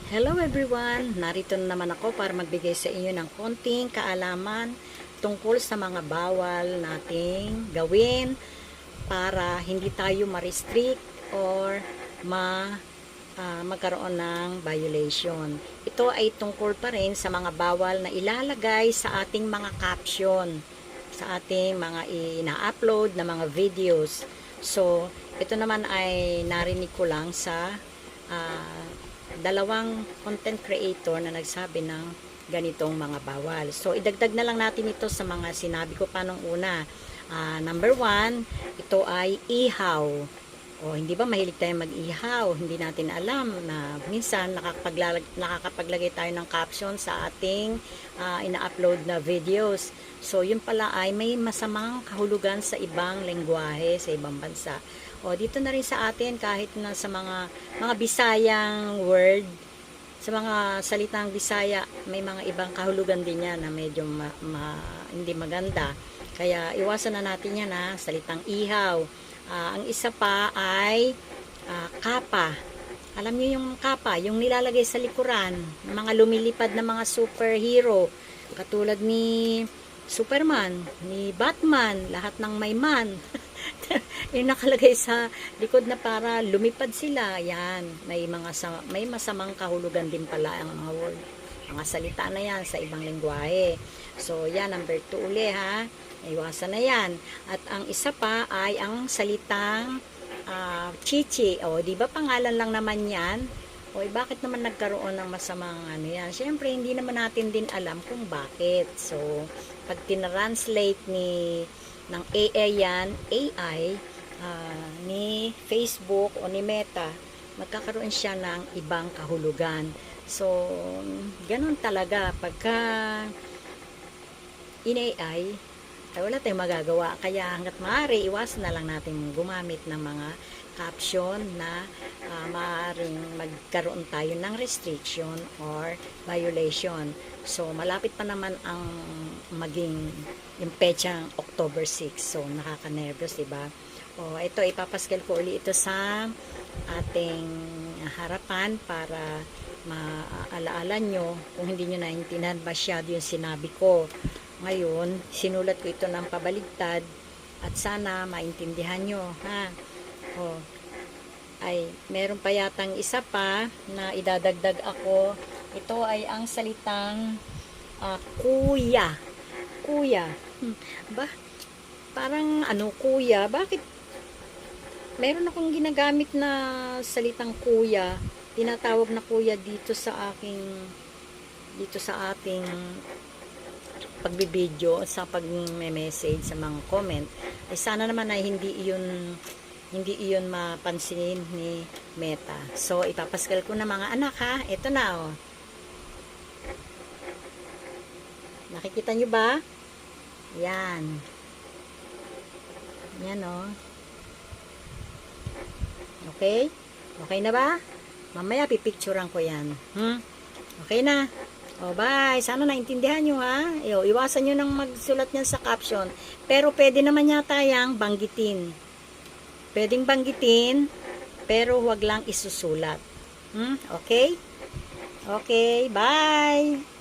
Hello everyone! Narito na naman ako para magbigay sa inyo ng konting kaalaman tungkol sa mga bawal nating gawin para hindi tayo ma-restrict or magkaroon ng violation. Ito ay tungkol pa rin sa mga bawal na ilalagay sa ating mga caption, sa ating mga ina-upload na mga videos. So, ito naman ay narinig ko lang sa dalawang content creator na nagsabi ng ganitong mga bawal. So, idagdag na lang natin ito sa mga sinabi ko pa nung una. Number 1, ito ay ihaw. O, hindi ba mahilig tayo mag-ihaw? Hindi natin alam na minsan nakakapaglagay tayo ng caption sa ating ina-upload na videos. So, yun pala ay may masamang kahulugan sa ibang lengguwahe, sa ibang bansa. O, dito na rin sa atin, kahit na sa mga Bisayang word, sa mga salitang Bisaya, may mga ibang kahulugan din yan na medyo hindi maganda. Kaya, iwasan na natin yan salitang ihaw. Ang isa pa ay kapa. Alam niyo yung kapa, yung nilalagay sa likuran, mga lumilipad na mga superhero, katulad ni Superman, ni Batman, lahat ng may man. Yung nakalagay sa likod na para lumipad sila. Yan, may masamang kahulugan din pala ang mga word, mga salita na yan sa ibang lengguwahe. So, yan, number 2 uli iwasan na yan. At ang isa pa ay ang salitang chichi. O, di ba pangalan lang naman yan? O, bakit naman nagkaroon ng masamang yan? Siyempre, hindi naman natin din alam kung bakit. So, pag tinranslate ng AI yan, ni Facebook o ni Meta, magkakaroon siya ng ibang kahulugan. So, ganun talaga. Pagka in-AI, ay wala tayong magagawa. Kaya hanggat maaari, iwasan na lang natin gumamit ng mga caption na maaaring magkaroon tayo ng restriction or violation. So, malapit pa naman ang maging yung petsang October 6. So, nakaka-nervous, diba? O, ito, ipapaskal ko ulit ito sa ating harapan para maalaala nyo kung hindi nyo naintindihan masyado yung sinabi ko. Ngayon, sinulat ko ito ng pabaligtad at sana maintindihan nyo, O, ay, meron pa yatang isa pa na idadagdag ako. Ito ay ang salitang kuya. Kuya. Ba? Parang kuya? Bakit? Meron akong ginagamit na salitang kuya. Tinatawag na kuya dito sa ating pagbibideo, sa pag-message sa mga comment. Ay sana naman ay hindi iyon mapansinin ni Meta. So, ipapaskal ko na mga anak Ito na Nakikita nyo ba? Yan. Yan Okay? Okay na ba? Mamaya pipicturean ko yan. Okay na? Bye. Sana naintindihan nyo Iwasan nyo nang magsulat niyan sa caption. Pero pwede naman yata yang banggitin. Pwedeng banggitin, pero huwag lang isusulat. Okay? Okay, bye!